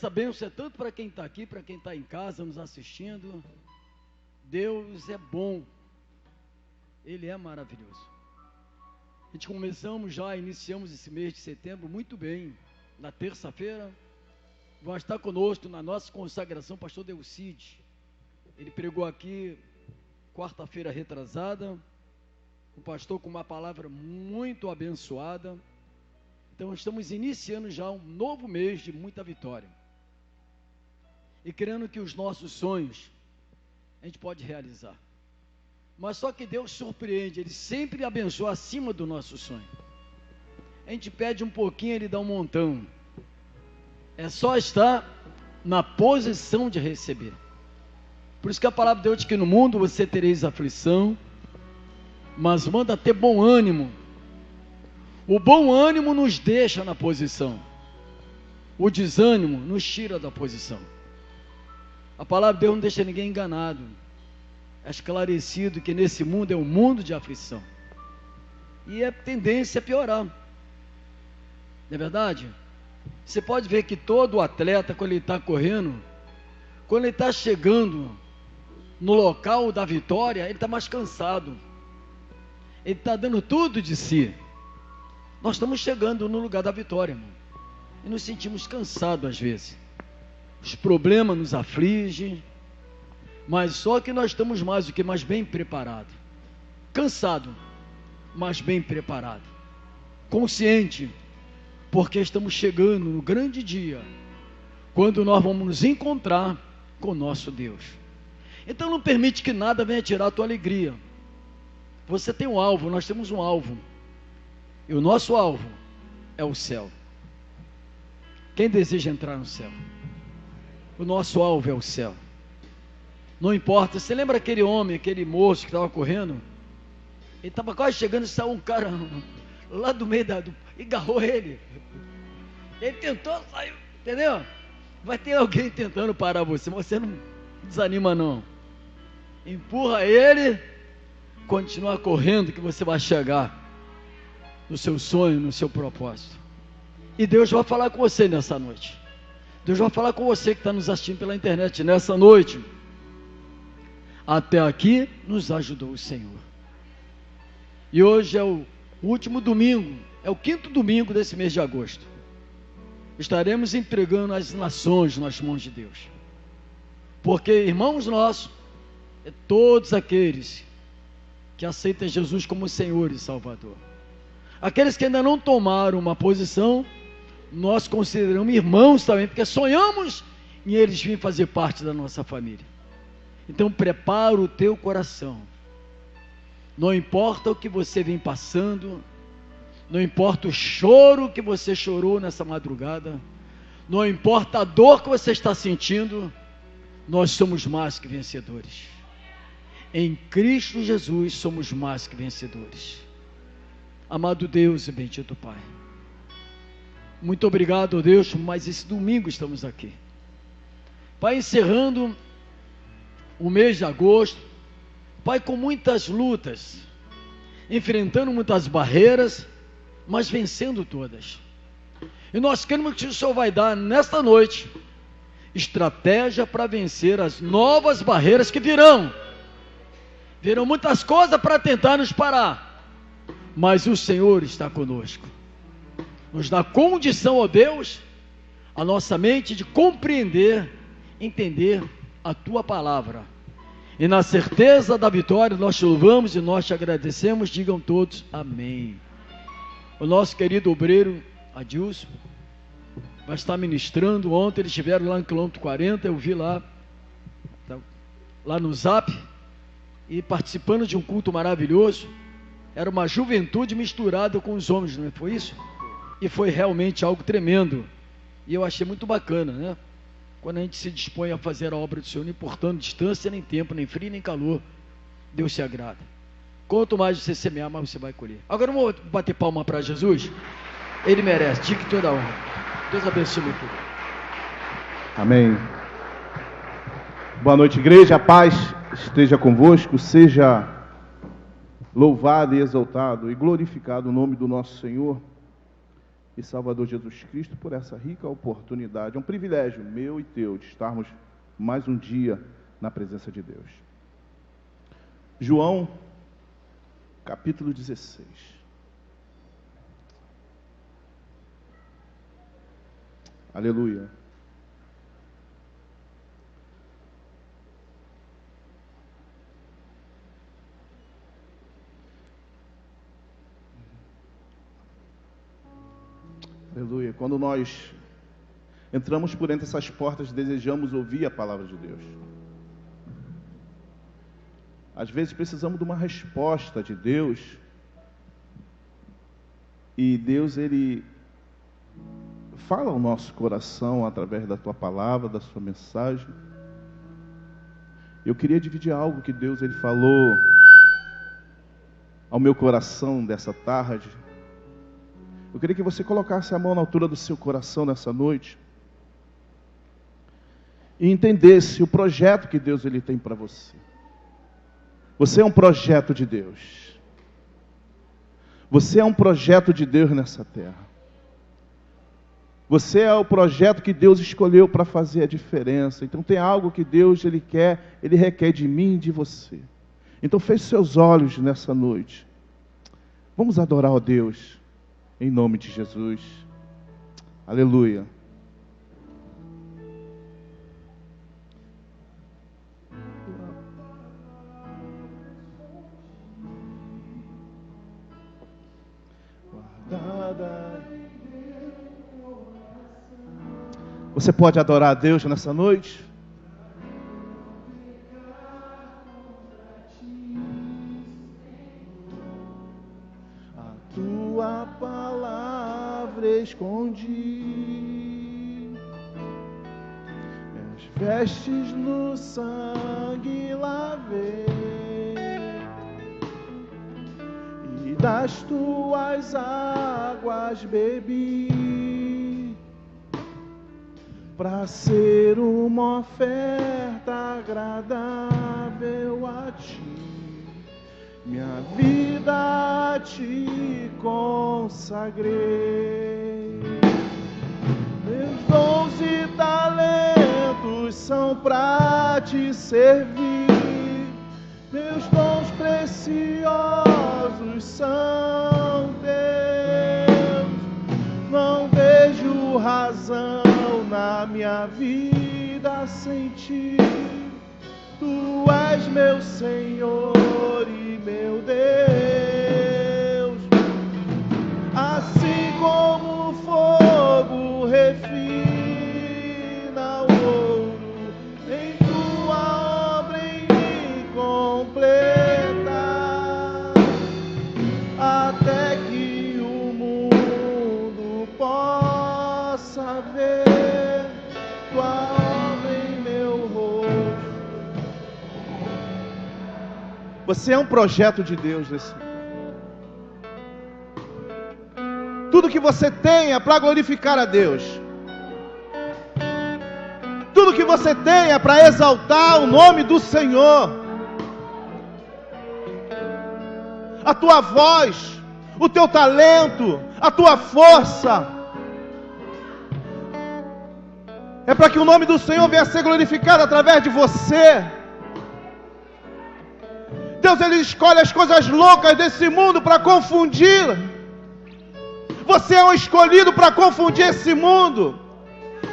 essa bênção é tanto para quem está aqui, para quem está em casa nos assistindo. Deus é bom, Ele é maravilhoso. A gente iniciamos esse mês de setembro muito bem. Na terça-feira, vai estar conosco na nossa consagração, pastor Delcide. Ele pregou aqui, quarta-feira retrasada, o pastor com uma palavra muito abençoada. Então estamos iniciando já um novo mês de muita vitória. E crendo que os nossos sonhos, a gente pode realizar. Mas só que Deus surpreende, Ele sempre abençoa acima do nosso sonho. A gente pede um pouquinho, Ele dá um montão. É só estar na posição de receber. Por isso que a palavra de Deus diz que no mundo você tereis aflição, mas manda ter bom ânimo. O bom ânimo nos deixa na posição. O desânimo nos tira da posição. A palavra de Deus não deixa ninguém enganado. É esclarecido que nesse mundo é um mundo de aflição. E a tendência é piorar. Não é verdade? Você pode ver que todo atleta, quando ele está correndo, quando ele está chegando no local da vitória, ele está mais cansado. Ele está dando tudo de si. Nós estamos chegando no lugar da vitória, irmão, e nos sentimos cansados às vezes. Os problemas nos afligem, mas só que nós estamos mais do que mais bem preparados. Cansado, mas bem preparado. Consciente, porque estamos chegando no grande dia, quando nós vamos nos encontrar com o nosso Deus. Então não permite que nada venha tirar a tua alegria. Você tem um alvo, nós temos um alvo. E o nosso alvo é o céu. Quem deseja entrar no céu? O nosso alvo é o céu. Não importa, você lembra aquele homem, aquele moço que estava correndo? Ele estava quase chegando e saiu um cara lá do meio e agarrou ele. Ele tentou sair, entendeu? Vai ter alguém tentando parar você, mas você não desanima não. Empurra ele, continua correndo que você vai chegar no seu sonho, no seu propósito. E Deus vai falar com você nessa noite. Deus vai falar com você que está nos assistindo pela internet nessa noite. Até aqui nos ajudou o Senhor. E hoje é o último domingo, é o 5º domingo desse mês de agosto. Estaremos entregando as nações nas mãos de Deus. Porque, irmãos nossos, todos aqueles que aceitam Jesus como Senhor e Salvador. Aqueles que ainda não tomaram uma posição, nós consideramos irmãos também, porque sonhamos em eles virem fazer parte da nossa família. Então prepara o teu coração. Não importa o que você vem passando, não importa o choro que você chorou nessa madrugada, não importa a dor que você está sentindo, nós somos mais que vencedores. Em Cristo Jesus somos mais que vencedores. Amado Deus e bendito Pai, muito obrigado, Deus, mas esse domingo estamos aqui. Pai, encerrando o mês de agosto, Pai, com muitas lutas, enfrentando muitas barreiras, mas vencendo todas. E nós queremos que o Senhor vai dar nesta noite estratégia para vencer as novas barreiras que virão. Virão muitas coisas para tentar nos parar, mas o Senhor está conosco. Nos dá condição, ó Deus, a nossa mente de compreender, entender a Tua palavra. E na certeza da vitória, nós te louvamos e nós te agradecemos. Digam todos amém. O nosso querido obreiro Adilson vai estar ministrando. Ontem eles estiveram lá no quilômetro 40, eu vi lá no Zap, e participando de um culto maravilhoso. Era uma juventude misturada com os homens, não foi isso? E foi realmente algo tremendo. E eu achei muito bacana, né? Quando a gente se dispõe a fazer a obra do Senhor, não importando distância, nem tempo, nem frio, nem calor, Deus se agrada. Quanto mais você semear, mais você vai colher. Agora vamos bater palma para Jesus. Ele merece, diga toda a honra. Deus abençoe muito. Amém. Boa noite, igreja. A paz esteja convosco. Seja louvado e exaltado e glorificado o nome do nosso Senhor. e Salvador Jesus Cristo por essa rica oportunidade. É um privilégio meu e teu de estarmos mais um dia na presença de Deus. João, capítulo 16. Aleluia. Aleluia. Quando nós entramos por entre essas portas, desejamos ouvir a palavra de Deus. Às vezes precisamos de uma resposta de Deus. E Deus, Ele fala ao nosso coração através da tua palavra, da sua mensagem. Eu queria dividir algo que Deus, Ele falou ao meu coração dessa tarde. Eu queria que você colocasse a mão na altura do seu coração nessa noite e entendesse o projeto que Deus, Ele tem para você. Você é um projeto de Deus. Você é um projeto de Deus nessa terra. Você é o projeto que Deus escolheu para fazer a diferença. Então tem algo que Deus, Ele quer, Ele requer de mim e de você. Então feche seus olhos nessa noite. Vamos adorar a Deus. Em nome de Jesus. Aleluia. Você pode adorar a Deus nessa noite? Tua palavra escondi, minhas vestes no sangue lavei, e das tuas águas bebi, para ser uma oferta agradável a ti. Minha vida a ti consagrei. Meus dons e talentos são para te servir. Meus dons preciosos são teus. Não vejo razão na minha vida sem ti. Tu és meu Senhor e meu Deus. Assim como o fogo refina o ouro, em tua obra em mim completa, até que o mundo possa ver tua obra em meu rosto. Você é um projeto de Deus nesse mundo. Tudo que você tem é para glorificar a Deus. Tudo que você tem é para exaltar o nome do Senhor. A tua voz, o teu talento, a tua força, é para que o nome do Senhor venha a ser glorificado através de você. Deus, Ele escolhe as coisas loucas desse mundo para confundir. Você é um escolhido para confundir esse mundo.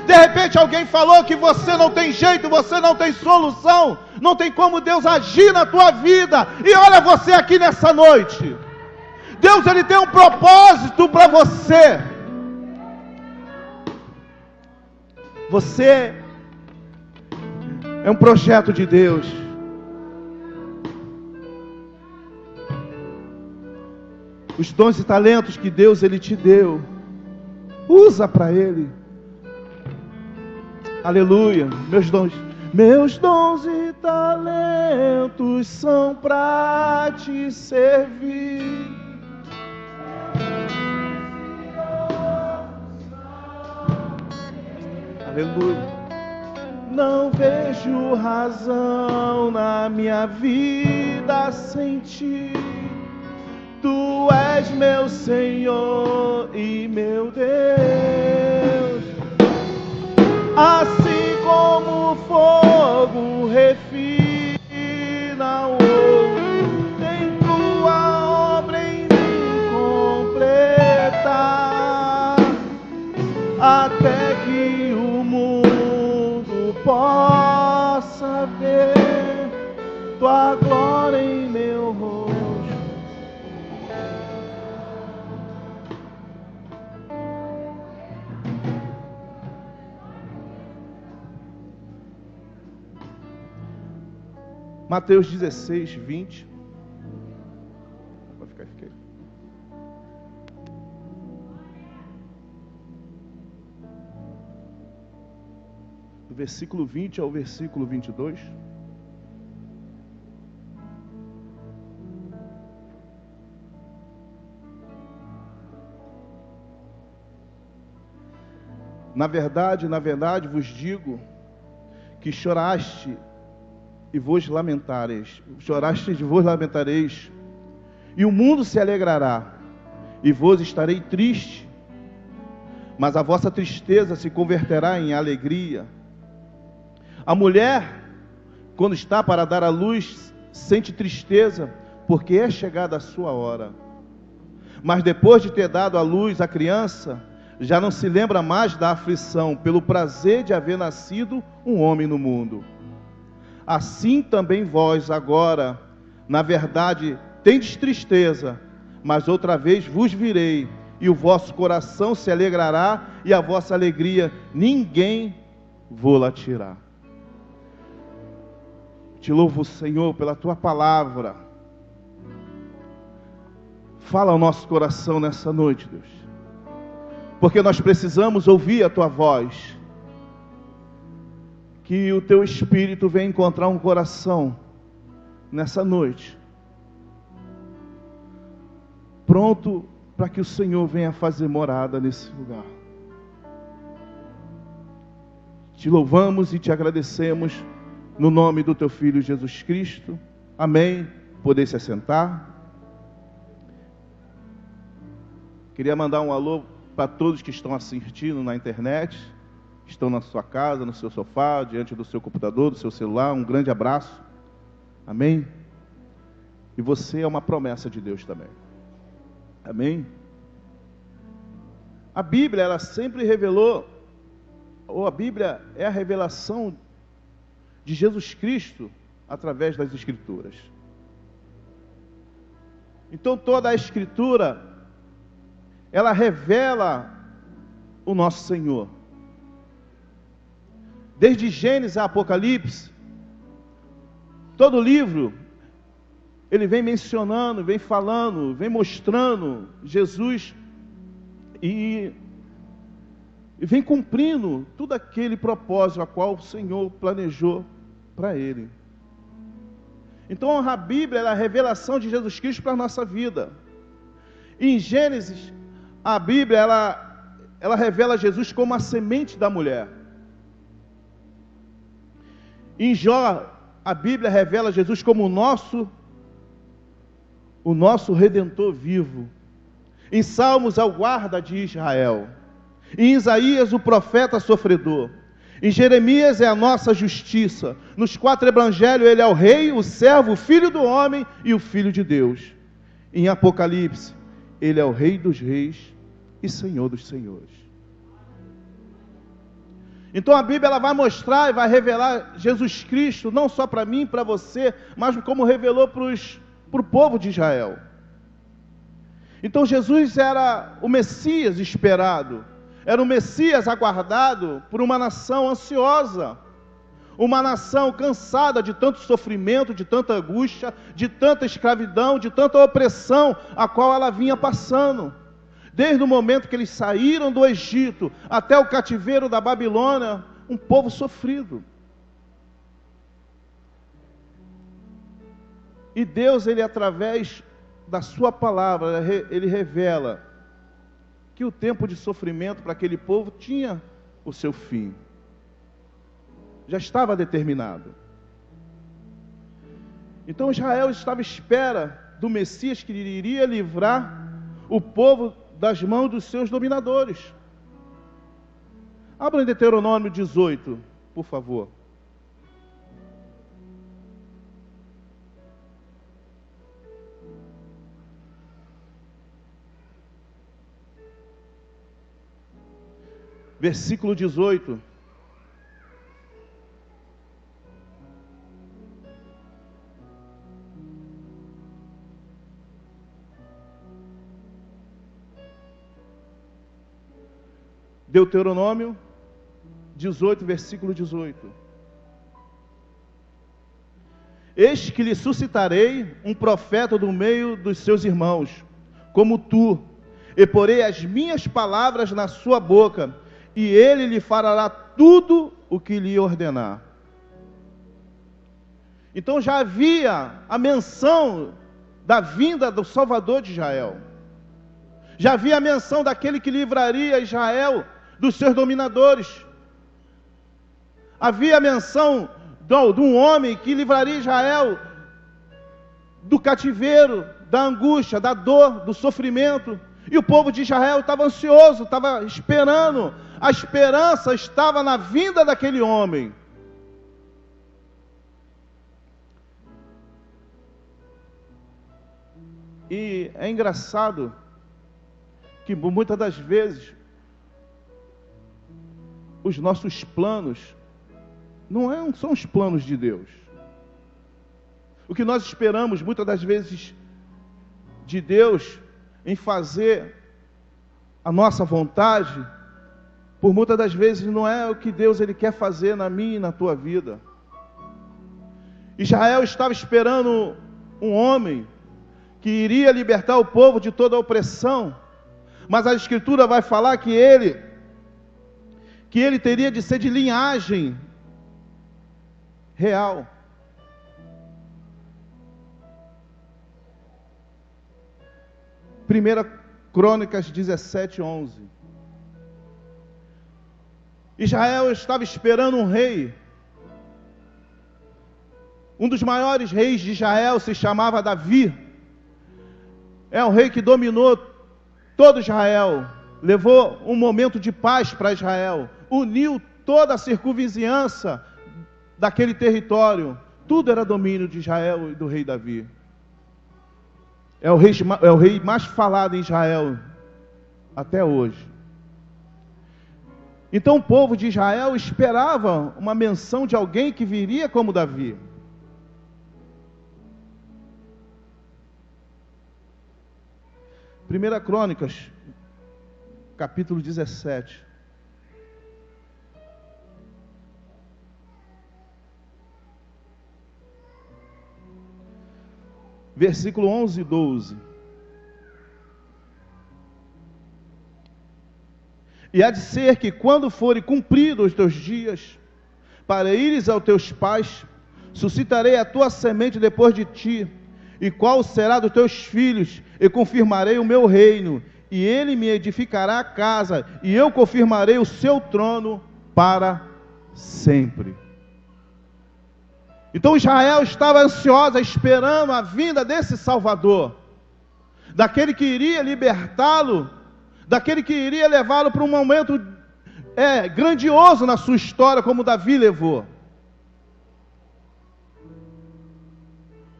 De repente alguém falou que você não tem jeito, você não tem solução, não tem como Deus agir na tua vida. E olha você aqui nessa noite. Deus, Ele tem um propósito para você. Você é um projeto de Deus. Os dons e talentos que Deus, Ele te deu, usa para Ele. Aleluia. Meus dons e talentos são para te servir. Aleluia. Não vejo razão na minha vida sem ti. Tu és meu Senhor e meu Deus. Assim como o fogo refina o ouro, tem tua obra em mim completa, até que o mundo possa ver tua glória em meu rosto. Mateus 16, 20. Pode ficar, fica aí. Do versículo 20 ao versículo 22. Na verdade, vos digo que chorastes e vos lamentareis, e o mundo se alegrará, e vos estarei triste, mas a vossa tristeza se converterá em alegria. A mulher, quando está para dar à luz, sente tristeza, porque é chegada a sua hora. Mas depois de ter dado à luz a criança, já não se lembra mais da aflição, pelo prazer de haver nascido um homem no mundo. Assim também vós agora, na verdade, tendes tristeza, mas outra vez vos virei, e o vosso coração se alegrará, e a vossa alegria ninguém vô-la tirar. Te louvo, Senhor, pela tua palavra. Fala ao nosso coração nessa noite, Deus, porque nós precisamos ouvir a tua voz. Que o teu Espírito venha encontrar um coração nessa noite, pronto para que o Senhor venha fazer morada nesse lugar. Te louvamos e te agradecemos no nome do teu Filho Jesus Cristo. Amém. Poder se assentar. Queria mandar um alô para todos que estão assistindo na internet, estão na sua casa, no seu sofá, diante do seu computador, do seu celular. Um grande abraço. Amém? E você é uma promessa de Deus também. Amém? A Bíblia, ela sempre revelou, ou a Bíblia é a revelação de Jesus Cristo através das Escrituras. Então toda a Escritura, ela revela o nosso Senhor. Desde Gênesis a Apocalipse, todo o livro, ele vem mencionando, vem falando, vem mostrando Jesus e vem cumprindo tudo aquele propósito a qual o Senhor planejou para ele. Então a Bíblia é a revelação de Jesus Cristo para a nossa vida. Em Gênesis, a Bíblia ela revela Jesus como a semente da mulher. Em Jó, a Bíblia revela Jesus como o nosso Redentor vivo. Em Salmos, é o guarda de Israel. Em Isaías, o profeta sofredor. Em Jeremias, é a nossa justiça. Nos 4 evangelhos, ele é o rei, o servo, o filho do homem e o filho de Deus. Em Apocalipse, ele é o rei dos reis e senhor dos senhores. Então a Bíblia, ela vai mostrar e vai revelar Jesus Cristo, não só para mim, para você, mas como revelou para o povo de Israel. Então Jesus era o Messias esperado, era o Messias aguardado por uma nação ansiosa, uma nação cansada de tanto sofrimento, de tanta angústia, de tanta escravidão, de tanta opressão a qual ela vinha passando. Desde o momento que eles saíram do Egito até o cativeiro da Babilônia, um povo sofrido. E Deus, ele através da sua palavra, ele revela que o tempo de sofrimento para aquele povo tinha o seu fim. Já estava determinado. Então Israel estava à espera do Messias que iria livrar o povo das mãos dos seus dominadores. Abra em Deuteronômio 18, por favor. Versículo 18. Deuteronômio 18, versículo 18. Eis que lhe suscitarei um profeta do meio dos seus irmãos, como tu, e porei as minhas palavras na sua boca, e ele lhe fará tudo o que lhe ordenar. Então já havia a menção da vinda do Salvador de Israel. Já havia a menção daquele que livraria Israel dos seus dominadores. Havia a menção de um homem que livraria Israel do cativeiro, da angústia, da dor, do sofrimento. E o povo de Israel estava ansioso, estava esperando. A esperança estava na vinda daquele homem. E é engraçado que muitas das vezes os nossos planos não são os planos de Deus. O que nós esperamos muitas das vezes de Deus em fazer a nossa vontade, por muitas das vezes não é o que Deus ele quer fazer na minha e na tua vida. Israel estava esperando um homem que iria libertar o povo de toda a opressão, mas a Escritura vai falar que ele teria de ser de linhagem real. Primeira Crônicas 17, 11. Israel estava esperando um rei. Um dos maiores reis de Israel se chamava Davi. É um rei que dominou todo Israel, levou um momento de paz para Israel, uniu toda a circunvizinhança daquele território. Tudo era domínio de Israel e do rei Davi. É o rei mais falado em Israel até hoje. Então o povo de Israel esperava uma menção de alguém que viria como Davi. Primeira Crônicas, capítulo 17. Versículo 11 e 12. E há de ser que quando forem cumpridos os teus dias, para ires aos teus pais, suscitarei a tua semente depois de ti, e qual será dos teus filhos, e confirmarei o meu reino, e ele me edificará a casa, e eu confirmarei o seu trono para sempre. Então Israel estava ansiosa, esperando a vinda desse Salvador, daquele que iria libertá-lo, daquele que iria levá-lo para um momento grandioso na sua história, como Davi levou.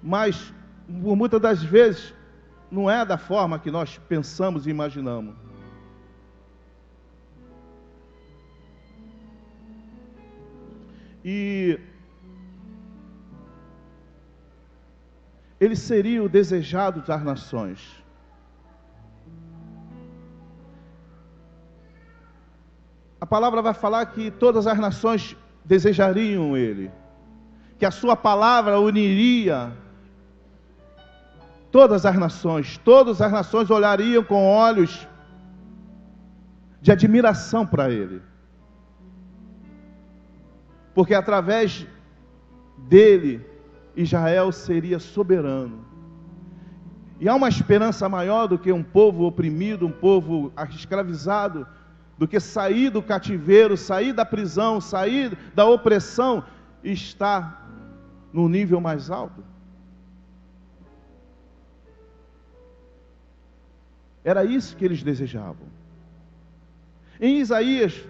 Mas, por muitas das vezes, não é da forma que nós pensamos e imaginamos. E ele seria o desejado das nações. A palavra vai falar que todas as nações desejariam ele, que a sua palavra uniria todas as nações olhariam com olhos de admiração para ele, porque através dele Israel seria soberano. E há uma esperança maior do que um povo oprimido, um povo escravizado, do que sair do cativeiro, sair da prisão, sair da opressão e estar no nível mais alto. Era isso que eles desejavam. Em Isaías,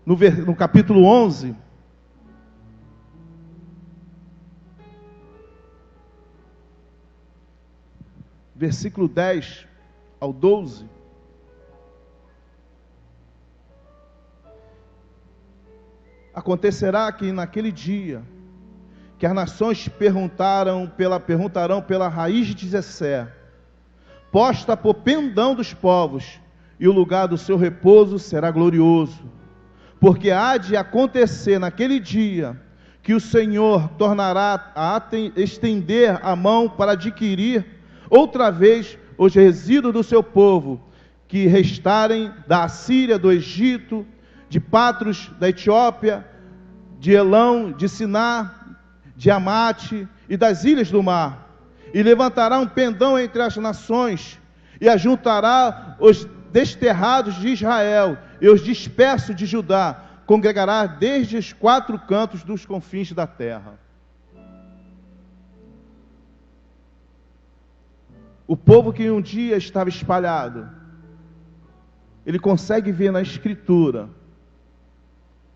no capítulo 11, versículo 10 ao 12, acontecerá que naquele dia, que as nações perguntarão pela raiz de Jessé, posta por pendão dos povos, e o lugar do seu repouso será glorioso. Porque há de acontecer naquele dia, que o Senhor tornará a estender a mão para adquirir outra vez os resíduos do seu povo, que restarem da Assíria, do Egito, de Patros, da Etiópia, de Elão, de Siná, de Amate e das ilhas do mar. E levantará um pendão entre as nações, e ajuntará os desterrados de Israel e os dispersos de Judá, congregará desde os 4 cantos dos confins da terra. O povo que um dia estava espalhado, ele consegue ver na Escritura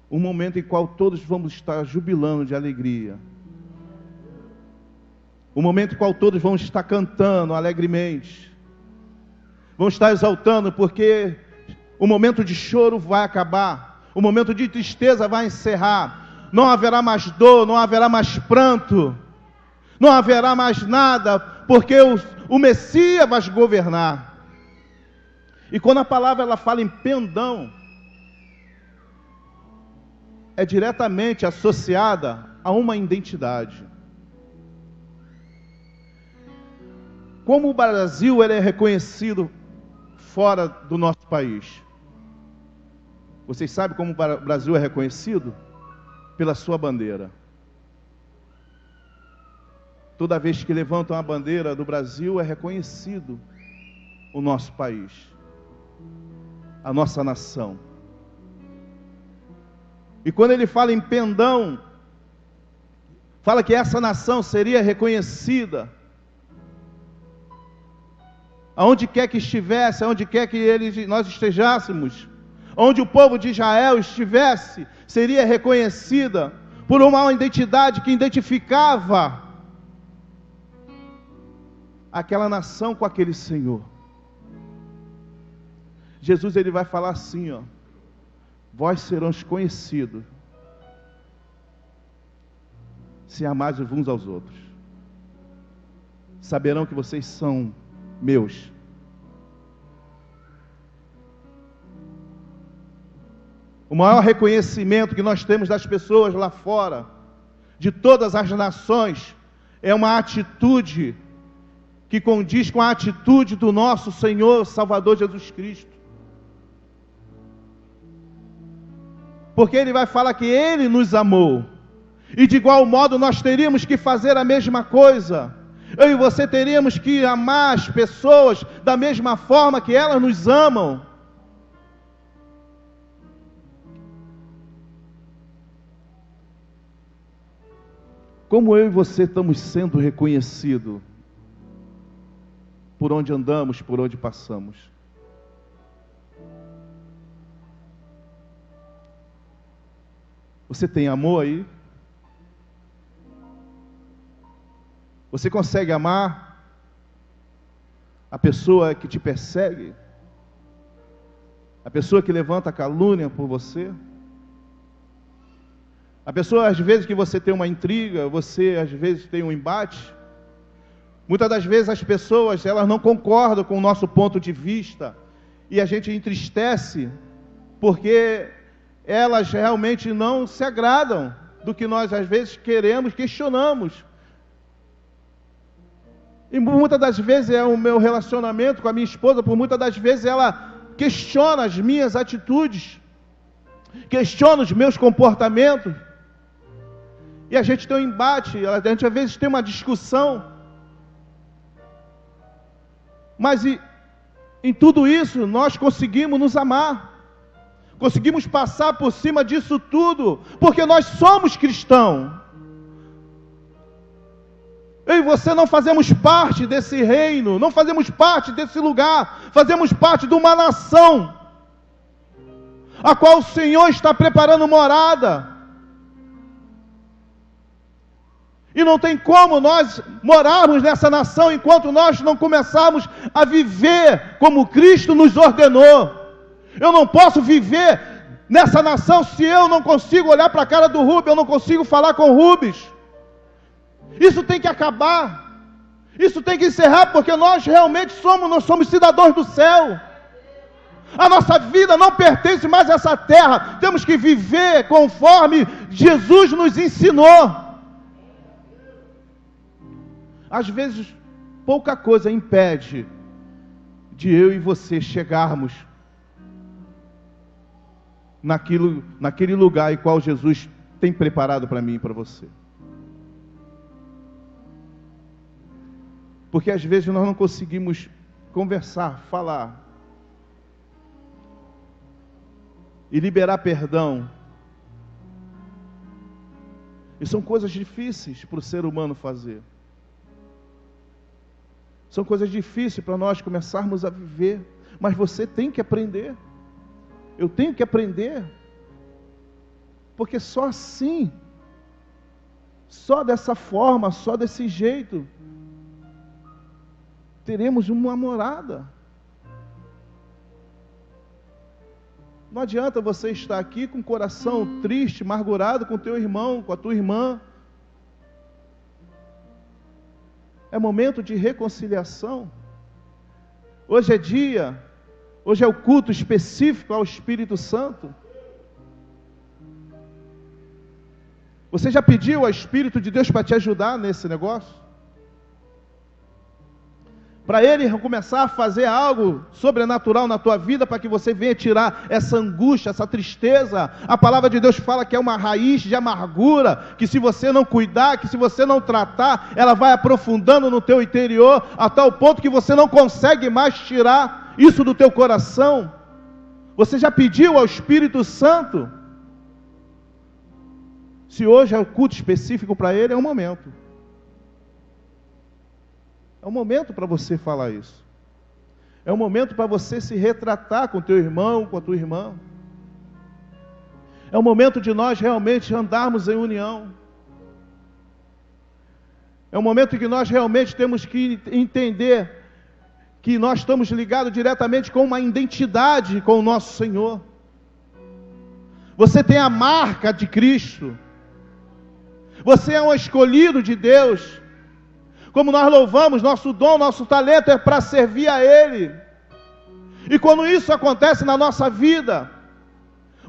um momento em qual todos vamos estar jubilando de alegria. Um momento em qual todos vão estar cantando alegremente. Vão estar exaltando, porque o momento de choro vai acabar. O momento de tristeza vai encerrar. Não haverá mais dor, não haverá mais pranto. Não haverá mais nada, porque o Messias vai governar. E quando a palavra ela fala em pendão, é diretamente associada a uma identidade. Como o Brasil ele é reconhecido fora do nosso país? Vocês sabem como o Brasil é reconhecido? Pela sua bandeira. Toda vez que levantam a bandeira do Brasil, é reconhecido o nosso país, a nossa nação. E quando ele fala em pendão, fala que essa nação seria reconhecida aonde quer que estivesse, aonde quer que nós estejéssemos, onde o povo de Israel estivesse, seria reconhecida por uma identidade que identificava aquela nação com aquele Senhor. Jesus ele vai falar assim, ó: vós serões conhecidos se amares uns aos outros. Saberão que vocês são meus. O maior reconhecimento que nós temos das pessoas lá fora, de todas as nações, é uma atitude que condiz com a atitude do nosso Senhor Salvador Jesus Cristo. Porque Ele vai falar que Ele nos amou, e de igual modo nós teríamos que fazer a mesma coisa. Eu e você teríamos que amar as pessoas da mesma forma que elas nos amam. Como eu e você estamos sendo reconhecidos por onde andamos, por onde passamos? Você tem amor aí? Você consegue amar a pessoa que te persegue? A pessoa que levanta calúnia por você? A pessoa, às vezes, que você tem uma intriga, você, às vezes, tem um embate. Muitas das vezes, as pessoas, elas não concordam com o nosso ponto de vista. E a gente entristece, porque elas realmente não se agradam do que nós, às vezes, queremos, questionamos. E muitas das vezes é o meu relacionamento com a minha esposa, por muitas das vezes ela questiona as minhas atitudes, questiona os meus comportamentos, e a gente tem um embate, a gente às vezes tem uma discussão, mas em tudo isso nós conseguimos nos amar, conseguimos passar por cima disso tudo, porque nós somos cristãos. Eu e você não fazemos parte desse reino, não fazemos parte desse lugar, fazemos parte de uma nação, a qual o Senhor está preparando morada. E não tem como nós morarmos nessa nação enquanto nós não começarmos a viver como Cristo nos ordenou. Eu não posso viver nessa nação se eu não consigo olhar para a cara do Rubens, eu não consigo falar com o Rubens. Isso tem que acabar. Isso tem que encerrar, porque nós realmente somos cidadãos do céu. A nossa vida não pertence mais a essa terra. Temos que viver conforme Jesus nos ensinou. Às vezes, pouca coisa impede de eu e você chegarmos naquele lugar em qual Jesus tem preparado para mim e para você. Porque às vezes nós não conseguimos conversar, falar e liberar perdão. E são coisas difíceis para o ser humano fazer. São coisas difíceis para nós começarmos a viver. Mas você tem que aprender. Eu tenho que aprender. Porque só assim, só dessa forma, só desse jeito, teremos uma morada. Não adianta você estar aqui com o coração triste, amargurado com o teu irmão, com a tua irmã. É momento de reconciliação. Hoje é dia, hoje é o culto específico ao Espírito Santo. Você já pediu ao Espírito de Deus para te ajudar nesse negócio? Para Ele começar a fazer algo sobrenatural na tua vida, para que você venha tirar essa angústia, essa tristeza. A palavra de Deus fala que é uma raiz de amargura, que se você não cuidar, que se você não tratar, ela vai aprofundando no teu interior, a tal ponto que você não consegue mais tirar isso do teu coração. Você já pediu ao Espírito Santo? Se hoje é o culto específico para Ele, é o momento. É o momento para você falar isso. É o momento para você se retratar com teu irmão, com a tua irmã. É o momento de nós realmente andarmos em união. É o momento que nós realmente temos que entender que nós estamos ligados diretamente com uma identidade com o nosso Senhor. Você tem a marca de Cristo. Você é um escolhido de Deus. Como nós louvamos, nosso dom, nosso talento é para servir a Ele. E quando isso acontece na nossa vida,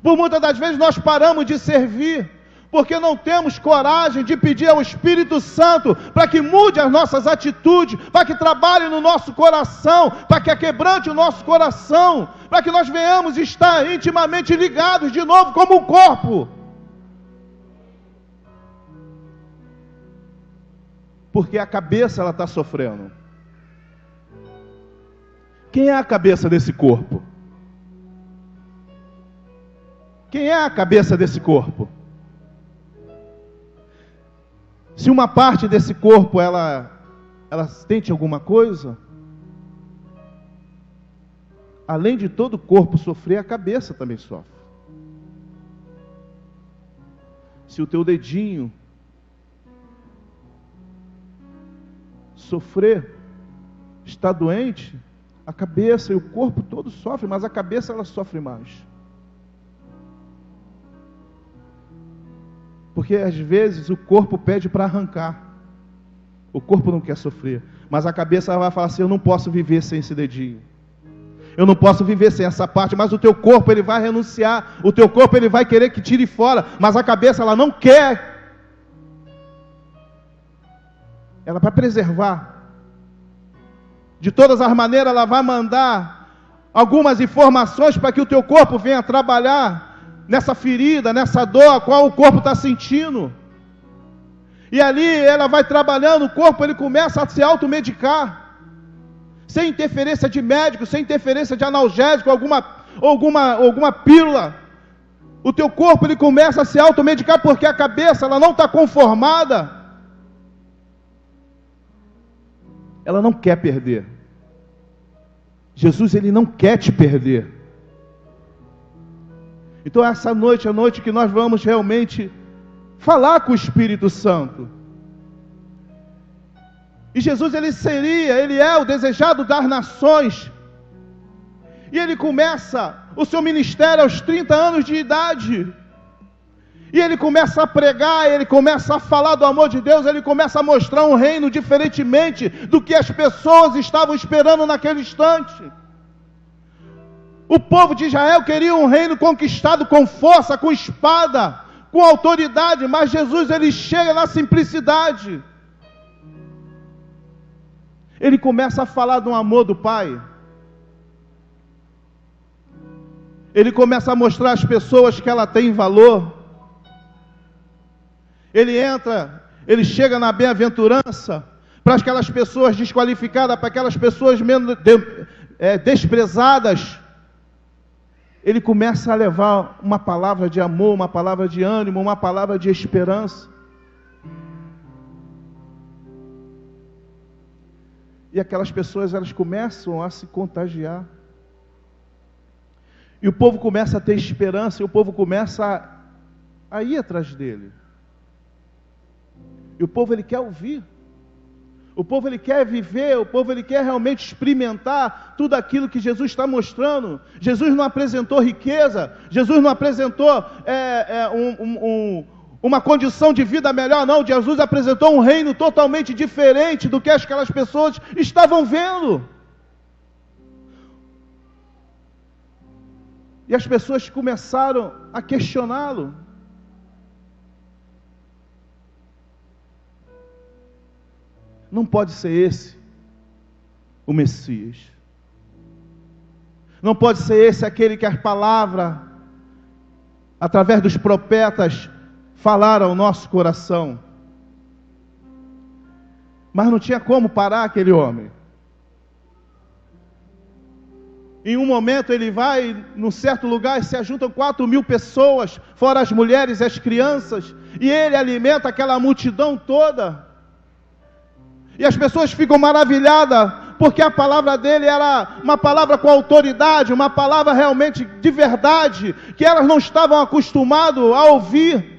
por muitas das vezes nós paramos de servir, porque não temos coragem de pedir ao Espírito Santo para que mude as nossas atitudes, para que trabalhe no nosso coração, para que quebrante o nosso coração, para que nós venhamos estar intimamente ligados de novo como um corpo. Porque a cabeça ela está sofrendo. Quem é a cabeça desse corpo? Quem é a cabeça desse corpo? Se uma parte desse corpo ela sente alguma coisa, além de todo o corpo sofrer, a cabeça também sofre. Se o teu dedinho sofrer, está doente, a cabeça e o corpo todo sofrem, mas a cabeça ela sofre mais. Porque às vezes o corpo pede para arrancar. O corpo não quer sofrer, mas a cabeça vai falar assim: eu não posso viver sem esse dedinho. Eu não posso viver sem essa parte, mas o teu corpo ele vai renunciar, o teu corpo ele vai querer que tire fora, mas a cabeça ela não quer. Ela vai preservar. De todas as maneiras, ela vai mandar algumas informações para que o teu corpo venha trabalhar nessa ferida, nessa dor a qual o corpo está sentindo. E ali ela vai trabalhando, o corpo ele começa a se automedicar, sem interferência de médico, sem interferência de analgésico, alguma pílula. O teu corpo ele começa a se automedicar porque a cabeça ela não está conformada. ela não quer perder. Jesus, ele não quer te perder. Então essa noite é a noite que nós vamos realmente falar com o Espírito Santo. E Jesus, ele é o desejado das nações. E ele começa o seu ministério aos 30 anos de idade. E ele começa a pregar, ele começa a falar do amor de Deus, ele começa a mostrar um reino diferentemente do que as pessoas estavam esperando naquele instante. O povo de Israel queria um reino conquistado com força, com espada, com autoridade, mas Jesus, ele chega na simplicidade. Ele começa a falar do amor do Pai. Ele começa a mostrar às pessoas que ela tem valor. Ele chega na bem-aventurança para aquelas pessoas desqualificadas, para aquelas pessoas menos desprezadas. Ele começa a levar uma palavra de amor, uma palavra de ânimo, uma palavra de esperança. E aquelas pessoas, elas começam a se contagiar. E o povo começa a ter esperança, e o povo começa a ir atrás dele. E o povo, ele quer ouvir. O povo, ele quer viver. O povo, ele quer realmente experimentar tudo aquilo que Jesus está mostrando. Jesus não apresentou riqueza. Jesus não apresentou uma condição de vida melhor, não. Jesus apresentou um reino totalmente diferente do que aquelas pessoas estavam vendo. E as pessoas começaram a questioná-lo. Não pode ser esse o Messias. Não pode ser esse aquele que a palavra, através dos profetas, falaram ao nosso coração. Mas não tinha como parar aquele homem. Em um momento ele vai num certo lugar e se ajuntam 4.000 pessoas, fora as mulheres e as crianças, e ele alimenta aquela multidão toda. E as pessoas ficam maravilhadas, porque a palavra dele era uma palavra com autoridade, uma palavra realmente de verdade, que elas não estavam acostumadas a ouvir.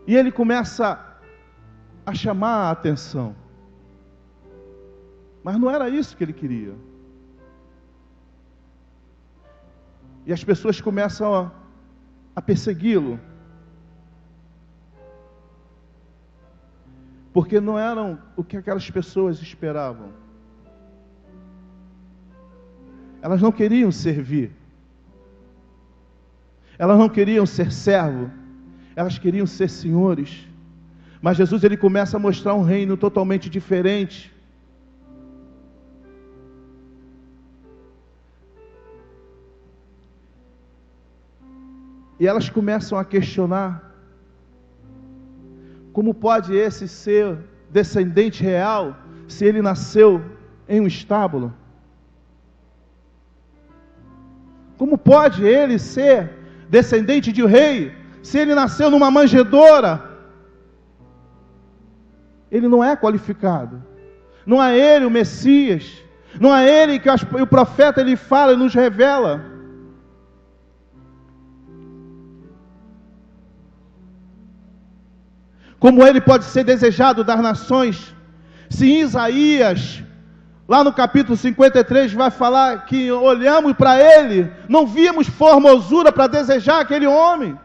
E ele começa a chamar a atenção. Mas não era isso que ele queria. E as pessoas começam a persegui-lo. Porque não eram o que aquelas pessoas esperavam. Elas não queriam servir. Elas não queriam ser servo. Elas queriam ser senhores. Mas Jesus, ele começa a mostrar um reino totalmente diferente. E elas começam a questionar: como pode esse ser descendente real, se ele nasceu em um estábulo? Como pode ele ser descendente de rei, se ele nasceu numa manjedoura? Ele não é qualificado. Não é ele o Messias. Não é ele que o profeta ele fala e nos revela. Como ele pode ser desejado das nações, se em Isaías, lá no capítulo 53, vai falar que olhamos para ele, não víamos formosura para desejar aquele homem.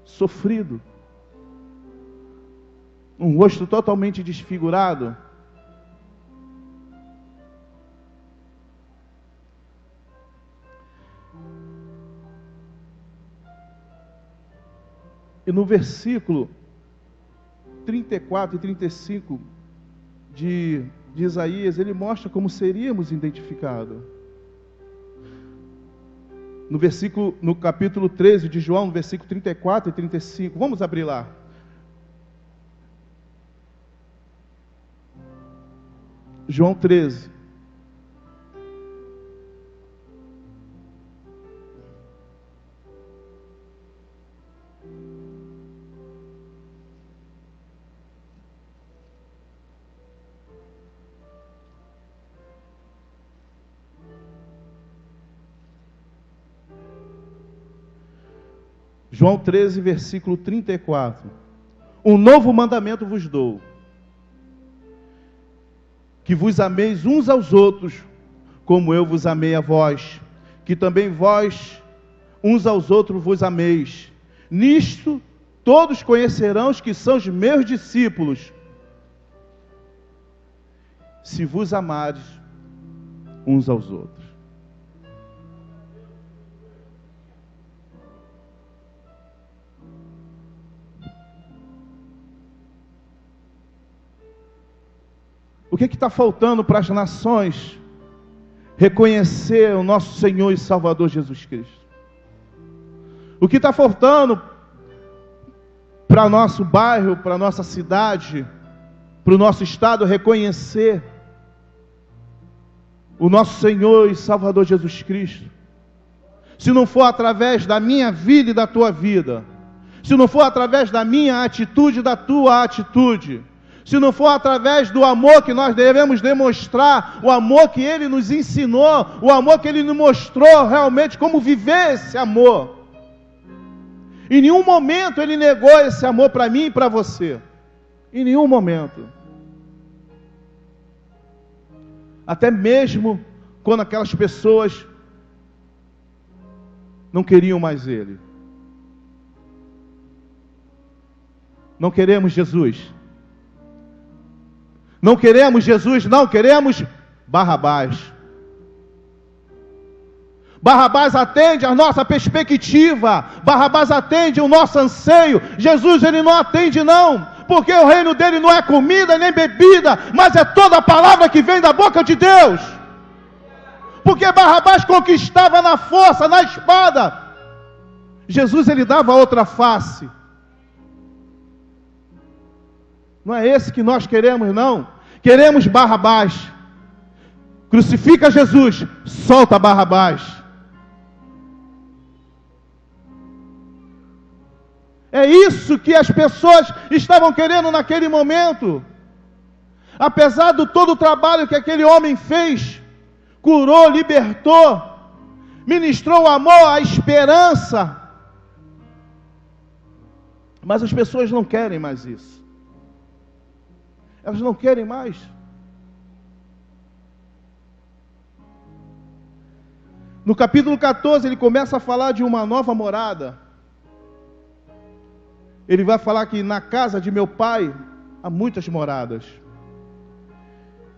Sofrido, um rosto totalmente desfigurado. E no versículo 34 e 35 de Isaías, ele mostra como seríamos identificados. No capítulo 13 de João, no versículo 34 e 35, vamos abrir lá. João 13. João 13, versículo 34. Um novo mandamento vos dou, que vos ameis uns aos outros, como eu vos amei a vós, que também vós uns aos outros vos ameis. Nisto todos conhecerão os que são os meus discípulos, se vos amares uns aos outros. O que está faltando para as nações reconhecer o nosso Senhor e Salvador Jesus Cristo? O que está faltando para o nosso bairro, para a nossa cidade, para o nosso estado reconhecer o nosso Senhor e Salvador Jesus Cristo? Se não for através da minha vida e da tua vida, se não for através da minha atitude e da tua atitude, se não for através do amor que nós devemos demonstrar, o amor que Ele nos ensinou, o amor que Ele nos mostrou realmente como viver esse amor. Em nenhum momento Ele negou esse amor para mim e para você. Em nenhum momento. Até mesmo quando aquelas pessoas não queriam mais Ele. Não queremos Jesus. Não queremos Jesus, não, queremos Barrabás. Barrabás atende a nossa perspectiva, Barrabás atende o nosso anseio. Jesus, Ele não atende não, porque o reino dele não é comida nem bebida, mas é toda a palavra que vem da boca de Deus. Porque Barrabás conquistava na força, na espada. Jesus, Ele dava outra face. Não é esse que nós queremos não. Queremos Barrabás. Crucifica Jesus, solta Barrabás. É isso que as pessoas estavam querendo naquele momento. Apesar de todo o trabalho que aquele homem fez, curou, libertou, ministrou o amor, a esperança, mas as pessoas não querem mais isso. Elas não querem mais. No capítulo 14, ele começa a falar de uma nova morada. Ele vai falar que na casa de meu pai há muitas moradas.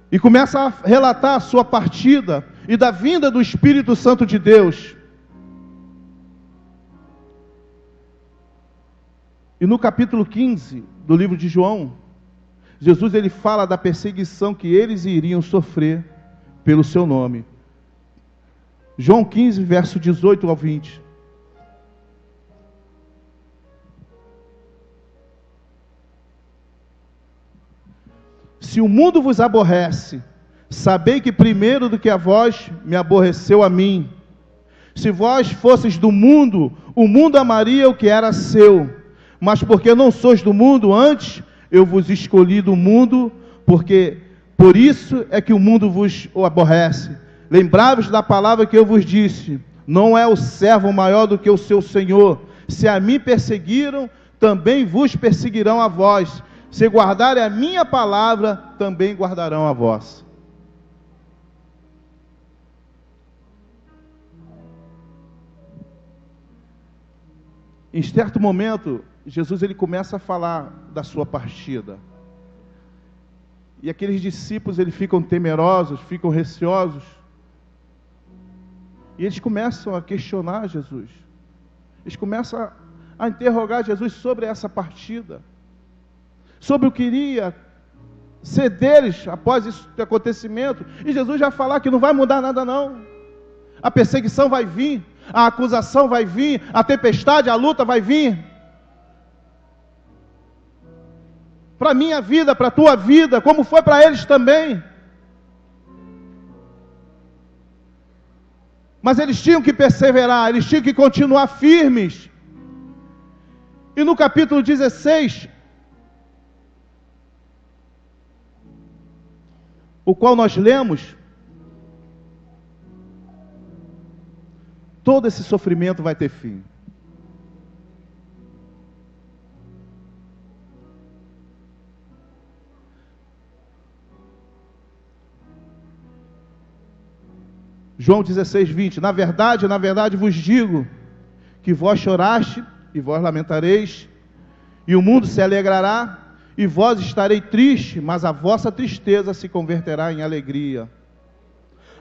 E começa a relatar a sua partida e da vinda do Espírito Santo de Deus. E no capítulo 15 do livro de João, Jesus, ele fala da perseguição que eles iriam sofrer pelo seu nome. João 15, verso 18 ao 20. Se o mundo vos aborrece, sabei que primeiro do que a vós me aborreceu a mim. Se vós fosseis do mundo, o mundo amaria o que era seu. Mas porque não sois do mundo, antes eu vos escolhi do mundo, porque por isso é que o mundo vos aborrece. Lembrai-vos da palavra que eu vos disse: não é o servo maior do que o seu senhor. Se a mim perseguiram, também vos perseguirão a vós. Se guardarem a minha palavra, também guardarão a vossa. Em certo momento, Jesus, ele começa a falar da sua partida. E aqueles discípulos, eles ficam temerosos, ficam receosos. E eles começam a questionar Jesus. Eles começam a interrogar Jesus sobre essa partida. Sobre o que iria ser deles após esse acontecimento. E Jesus já falar que não vai mudar nada não. A perseguição vai vir, a acusação vai vir, a tempestade, a luta vai vir. Para a minha vida, para a tua vida, como foi para eles também. Mas eles tinham que perseverar, eles tinham que continuar firmes. E no capítulo 16, o qual nós lemos, todo esse sofrimento vai ter fim. João 16, 20. Na verdade vos digo que vós choraste e vós lamentareis, e o mundo se alegrará, e vós estareis tristes, mas a vossa tristeza se converterá em alegria.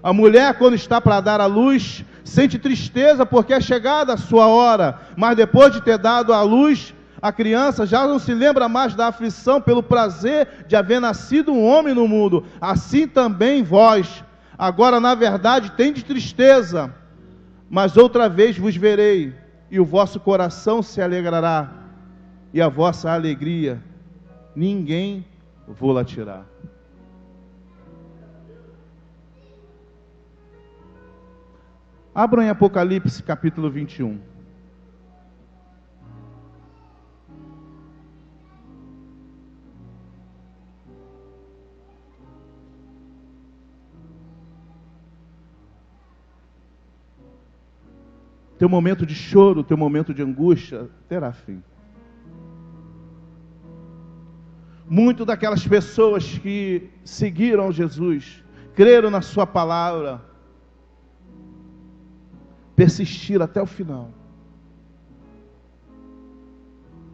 A mulher, quando está para dar à luz, sente tristeza porque é chegada a sua hora, mas depois de ter dado à luz, a criança já não se lembra mais da aflição pelo prazer de haver nascido um homem no mundo. Assim também vós, agora na verdade tendes tristeza, mas outra vez vos verei, e o vosso coração se alegrará, e a vossa alegria ninguém vou-la tirar. Abram em Apocalipse capítulo 21. Teu momento de choro, teu momento de angústia terá fim. Muito daquelas pessoas que seguiram Jesus, creram na sua palavra, persistiram até o final.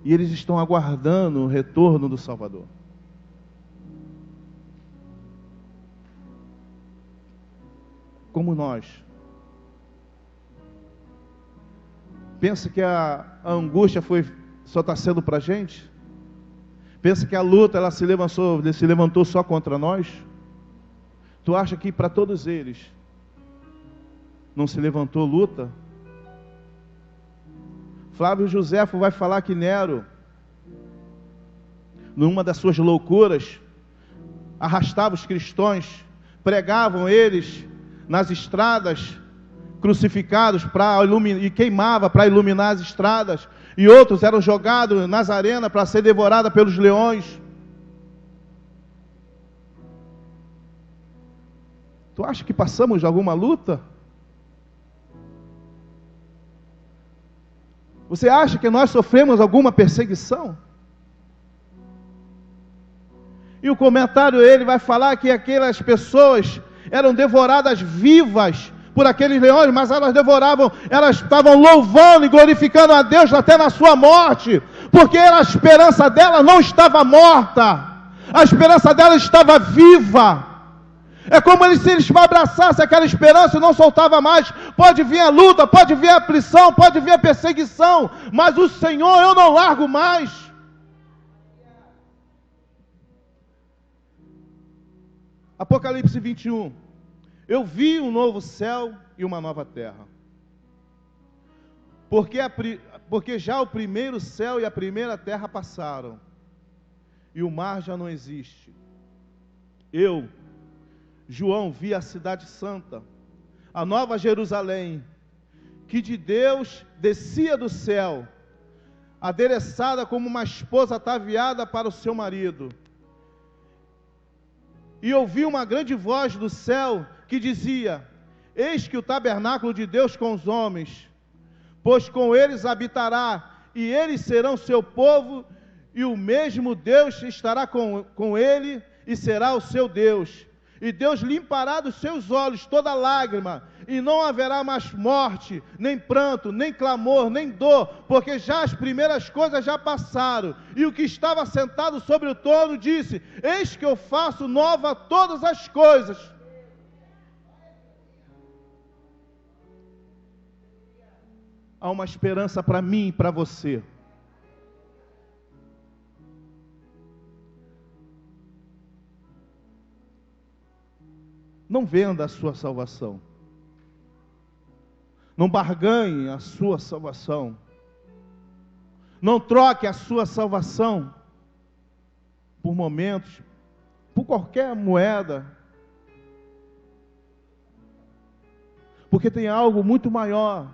E eles estão aguardando o retorno do Salvador. Como nós. Pensa que a angústia só está sendo para a gente? Pensa que a luta ela se levantou só contra nós? Tu acha que para todos eles não se levantou luta? Flávio Josefo vai falar que Nero, numa das suas loucuras, arrastava os cristãos, pregavam eles nas estradas, crucificados e queimava para iluminar as estradas, e outros eram jogados nas arenas para ser devorados pelos leões. Tu acha que passamos de alguma luta? Você acha que nós sofremos alguma perseguição? E o comentário ele vai falar que aquelas pessoas eram devoradas vivas por aqueles leões, mas elas estavam louvando e glorificando a Deus até na sua morte, porque a esperança dela não estava morta, a esperança dela estava viva. É como se eles abraçassem aquela esperança e não soltava mais. Pode vir a luta, pode vir a aflição, pode vir a perseguição, mas o Senhor eu não largo mais. Apocalipse 21. Eu vi um novo céu e uma nova terra. Porque já o primeiro céu e a primeira terra passaram, e o mar já não existe. Eu, João, vi a cidade santa, a nova Jerusalém, que de Deus descia do céu, adereçada como uma esposa ataviada para o seu marido. E ouvi uma grande voz do céu que dizia: eis que o tabernáculo de Deus com os homens, pois com eles habitará, e eles serão seu povo, e o mesmo Deus estará com ele, e será o seu Deus. E Deus limpará dos seus olhos toda lágrima, e não haverá mais morte, nem pranto, nem clamor, nem dor, porque já as primeiras coisas já passaram. E o que estava sentado sobre o trono disse: eis que eu faço nova todas as coisas. Há uma esperança para mim e para você. Não venda a sua salvação. Não barganhe a sua salvação. Não troque a sua salvação por momentos, por qualquer moeda. Porque tem algo muito maior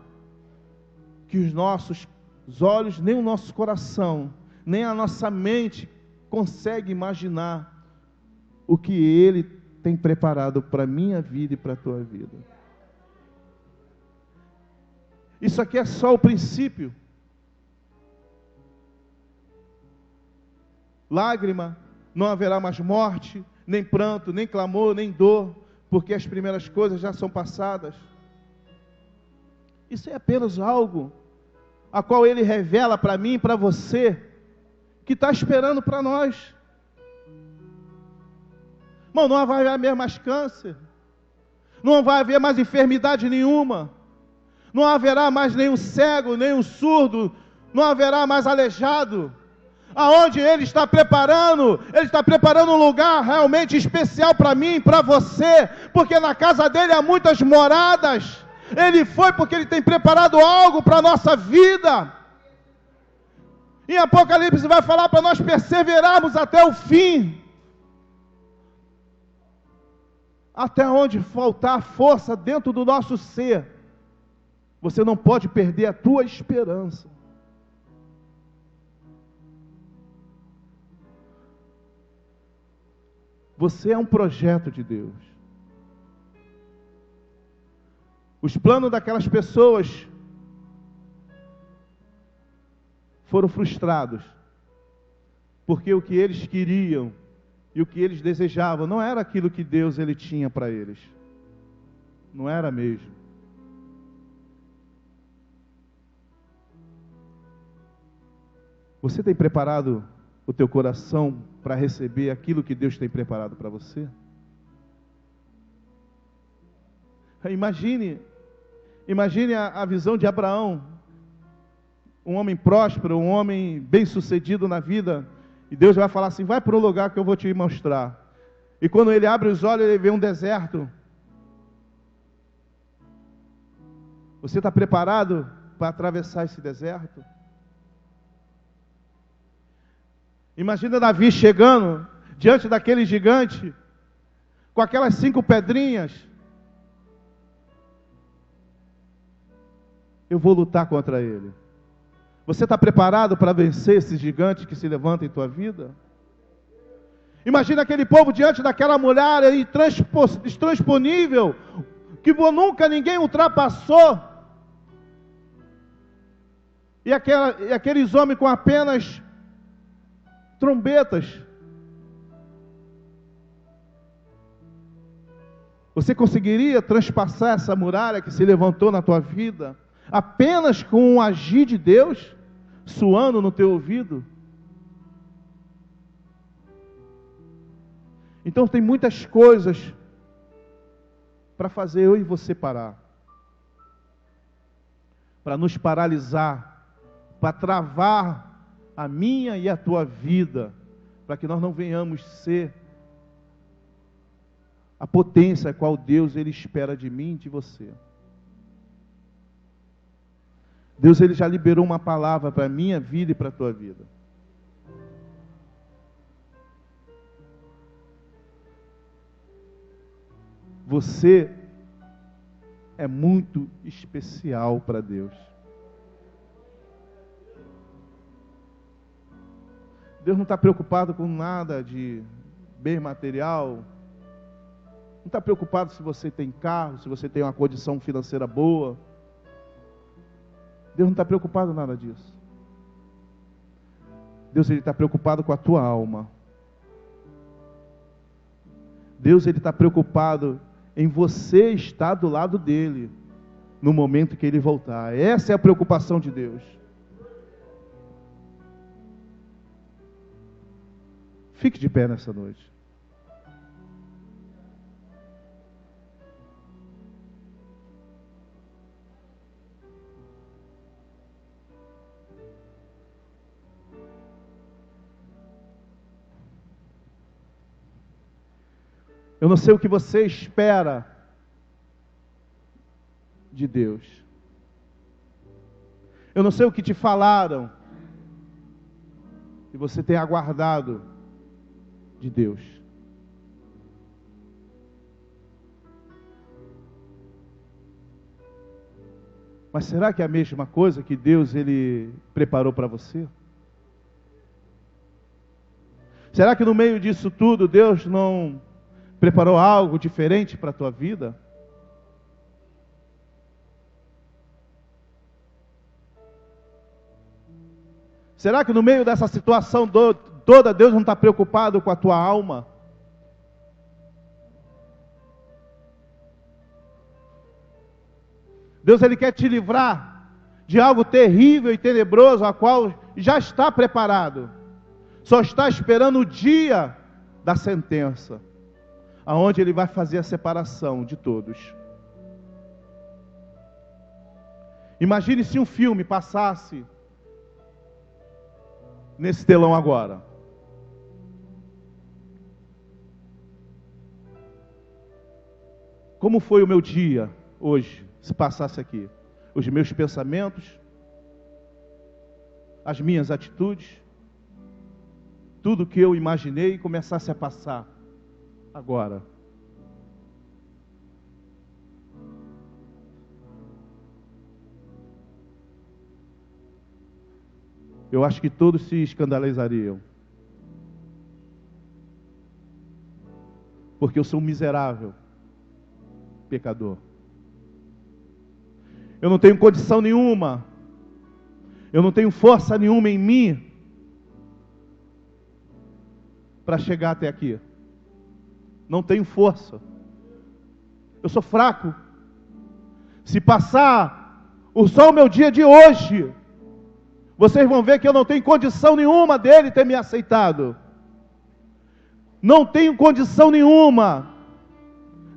que os nossos olhos, nem o nosso coração, nem a nossa mente consegue imaginar o que Ele tem preparado para a minha vida e para a tua vida. Isso aqui é só o princípio. Lágrima, não haverá mais morte, nem pranto, nem clamor, nem dor, porque as primeiras coisas já são passadas. Isso é apenas algo a qual Ele revela para mim e para você, que está esperando para nós. Irmão, não vai haver mais câncer, não vai haver mais enfermidade nenhuma, não haverá mais nenhum cego, nenhum surdo, não haverá mais aleijado. Aonde Ele está preparando um lugar realmente especial para mim e para você, porque na casa dEle há muitas moradas. Ele foi porque Ele tem preparado algo para a nossa vida. Em Apocalipse vai falar para nós perseverarmos até o fim. Até onde faltar força dentro do nosso ser, você não pode perder a tua esperança. Você é um projeto de Deus. Os planos daquelas pessoas foram frustrados, porque o que eles queriam e o que eles desejavam não era aquilo que Deus ele tinha para eles. Não era mesmo. Você tem preparado o teu coração para receber aquilo que Deus tem preparado para você? Imagine a visão de Abraão, um homem próspero, um homem bem-sucedido na vida, e Deus vai falar assim: vai para um lugar que eu vou te mostrar. E quando ele abre os olhos, ele vê um deserto. Você está preparado para atravessar esse deserto? Imagina Davi chegando diante daquele gigante, com aquelas 5 pedrinhas. Eu vou lutar contra ele. Você está preparado para vencer esse gigante que se levanta em tua vida? Imagina aquele povo diante daquela muralha intransponível, que nunca ninguém ultrapassou. E aqueles homens com apenas trombetas. Você conseguiria transpassar essa muralha que se levantou na tua vida apenas com um agir de Deus soando no teu ouvido? Então tem muitas coisas para fazer eu e você parar, para nos paralisar, para travar a minha e a tua vida, para que nós não venhamos ser a potência a qual Deus ele espera de mim e de você. Deus ele já liberou uma palavra para a minha vida e para a tua vida. Você é muito especial para Deus. Deus não está preocupado com nada de bem material. Não está preocupado se você tem carro, se você tem uma condição financeira boa. Deus não está preocupado com nada disso. Deus ele está preocupado com a tua alma. Deus ele está preocupado em você estar do lado dele no momento que ele voltar. Essa é a preocupação de Deus. Fique de pé nessa noite. Eu não sei o que você espera de Deus. Eu não sei o que te falaram e você tem aguardado de Deus. Mas será que é a mesma coisa que Deus ele preparou para você? Será que no meio disso tudo Deus não preparou algo diferente para a tua vida? Será que no meio dessa situação toda Deus não está preocupado com a tua alma? Deus, Ele quer te livrar de algo terrível e tenebroso, a qual já está preparado. Só está esperando o dia da sentença, aonde Ele vai fazer a separação de todos. Imagine se um filme passasse nesse telão agora. Como foi o meu dia hoje, se passasse aqui? Os meus pensamentos, as minhas atitudes, tudo que eu imaginei começasse a passar agora. Eu acho que todos se escandalizariam. Porque eu sou um miserável pecador. Eu não tenho condição nenhuma. Eu não tenho força nenhuma em mim para chegar até aqui. Não tenho força. Eu sou fraco. Se passar só o meu dia de hoje, vocês vão ver que eu não tenho condição nenhuma dele ter me aceitado. Não tenho condição nenhuma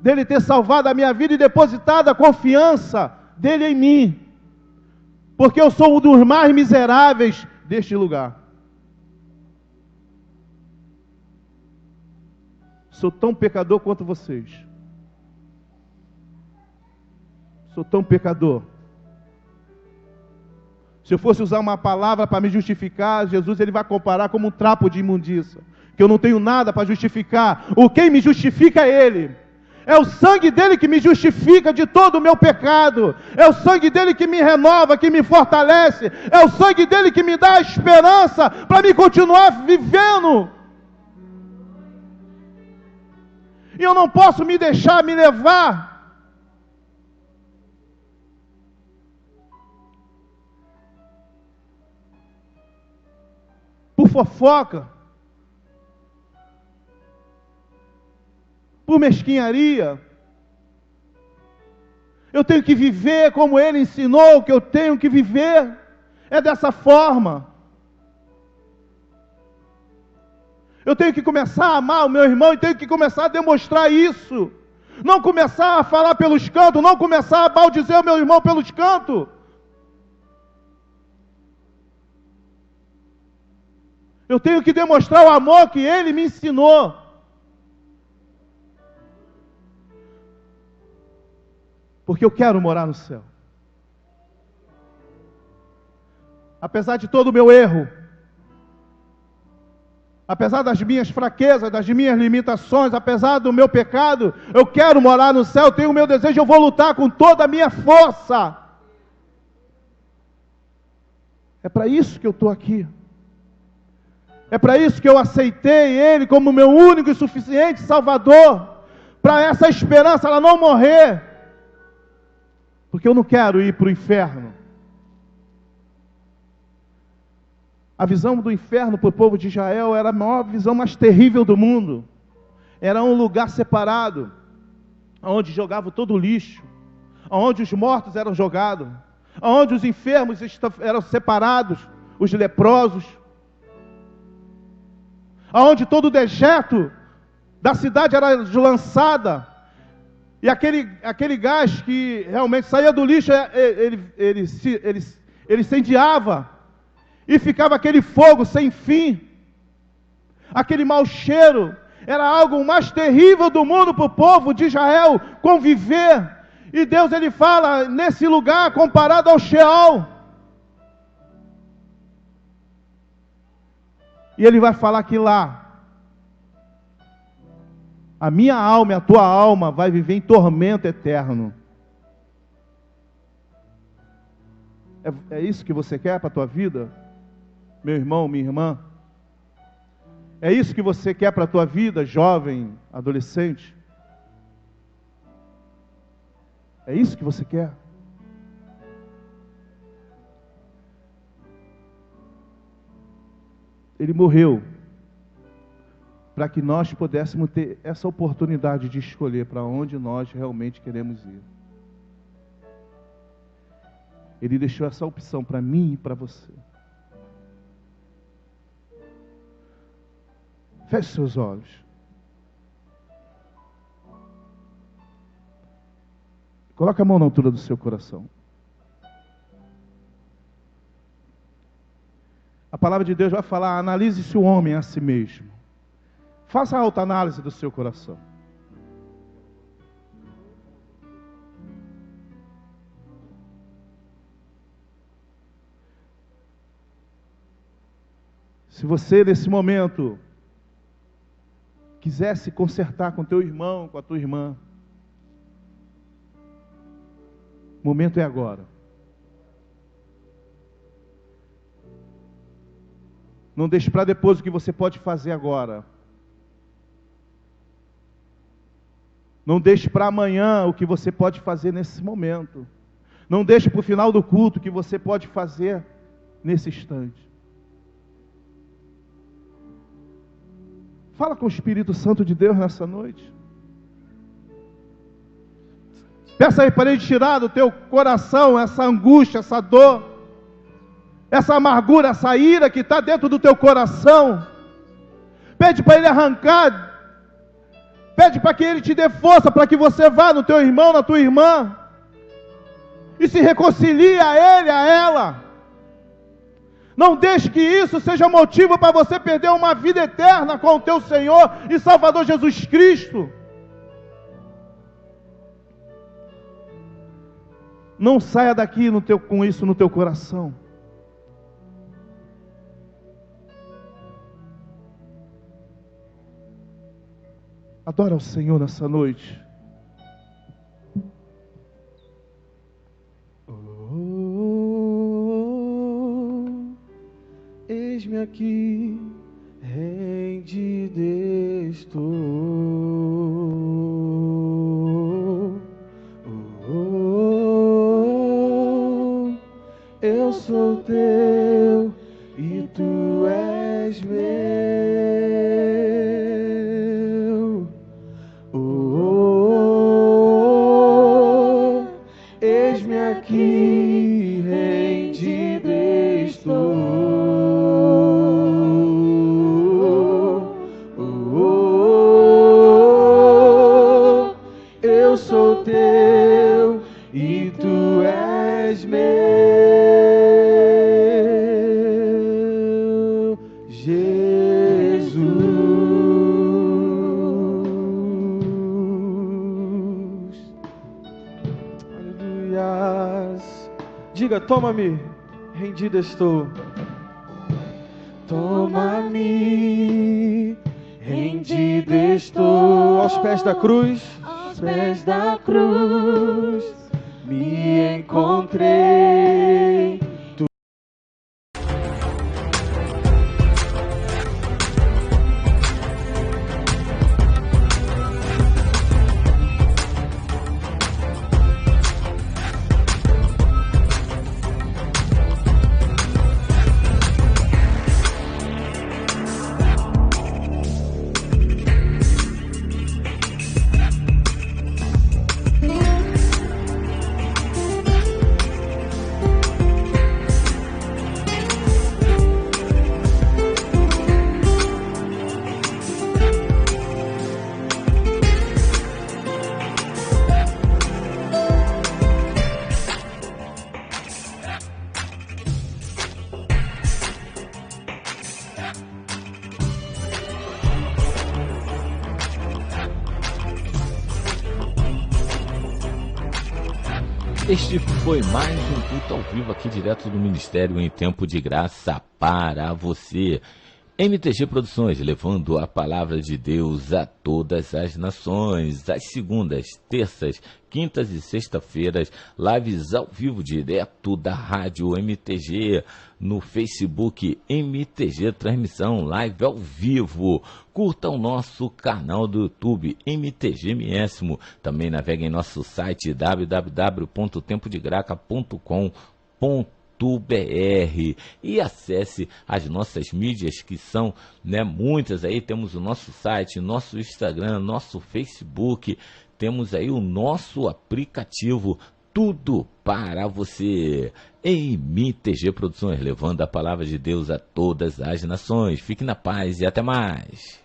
dele ter salvado a minha vida e depositado a confiança dele em mim. Porque eu sou um dos mais miseráveis deste lugar. Sou tão pecador quanto vocês. Sou tão pecador. Se eu fosse usar uma palavra para me justificar, Jesus ele vai comparar como um trapo de imundícia. Que eu não tenho nada para justificar. O quem me justifica é Ele. É o sangue dele que me justifica de todo o meu pecado. É o sangue dele que me renova, que me fortalece. É o sangue dele que me dá a esperança para me continuar vivendo. E eu não posso me deixar me levar por fofoca, por mesquinharia. Eu tenho que viver como Ele ensinou que eu tenho que viver. É dessa forma. Eu tenho que começar a amar o meu irmão e tenho que começar a demonstrar isso. Não começar a falar pelos cantos, não começar a maldizer o meu irmão pelos cantos. Eu tenho que demonstrar o amor que Ele me ensinou. Porque eu quero morar no céu. Apesar de todo o meu erro, apesar das minhas fraquezas, das minhas limitações, apesar do meu pecado, eu quero morar no céu, tenho o meu desejo, eu vou lutar com toda a minha força. É para isso que eu estou aqui. É para isso que eu aceitei Ele como meu único e suficiente Salvador. Para essa esperança, ela não morrer. Porque eu não quero ir para o inferno. A visão do inferno para o povo de Israel era a maior visão mais terrível do mundo. Era um lugar separado, onde jogavam todo o lixo, onde os mortos eram jogados, onde os enfermos eram separados, os leprosos, onde todo o dejeto da cidade era lançada, e aquele gás que realmente saía do lixo, ele incendiava, e ficava aquele fogo sem fim, aquele mau cheiro. Era algo mais terrível do mundo para o povo de Israel conviver. E Deus ele fala nesse lugar comparado ao Sheol. E Ele vai falar que lá a minha alma e a tua alma vai viver em tormento eterno. É isso que você quer para a tua vida? Meu irmão, minha irmã? É isso que você quer para a tua vida, jovem, adolescente? É isso que você quer? Ele morreu para que nós pudéssemos ter essa oportunidade de escolher para onde nós realmente queremos ir. Ele deixou essa opção para mim e para você. Feche seus olhos. Coloque a mão na altura do seu coração. A palavra de Deus vai falar: analise-se o homem a si mesmo. Faça a autoanálise do seu coração. Se você nesse momento quiser se consertar com teu irmão, com a tua irmã, o momento é agora. Não deixe para depois o que você pode fazer agora. Não deixe para amanhã o que você pode fazer nesse momento. Não deixe para o final do culto o que você pode fazer nesse instante. Fala com o Espírito Santo de Deus nessa noite. Peça aí para Ele tirar do teu coração essa angústia, essa dor, essa amargura, essa ira que está dentro do teu coração. Pede para Ele arrancar. Pede para que Ele te dê força para que você vá no teu irmão, na tua irmã e se reconcilie a ele, a ela. Não deixe que isso seja motivo para você perder uma vida eterna com o teu Senhor e Salvador Jesus Cristo. Não saia daqui com isso no teu coração. Adora o Senhor nessa noite. Eis-me aqui, rendido estou. Eu sou teu e tu és meu. Eis-me aqui, rendido estou. Eu sou teu e tu és meu, Jesus. Aleluias. Diga: toma-me, rendido estou. Toma-me, rendido estou. Aos pés da cruz, aos pés da cruz, me encontrei. Este foi mais um culto ao vivo aqui direto do Ministério em Tempo de Graça para você. MTG Produções, levando a palavra de Deus a todas as nações. Às segundas, terças, quintas e sexta-feiras, lives ao vivo direto da Rádio MTG. No Facebook MTG Transmissão, live ao vivo. Curta o nosso canal do YouTube MTG Miésimo. Também navegue em nosso site www.tempodegraca.com.br e acesse as nossas mídias, que são muitas aí. Temos o nosso site, nosso Instagram, nosso Facebook, temos aí o nosso aplicativo tudo para você. MTG Produções, levando a palavra de Deus a todas as nações. Fique na paz e até mais.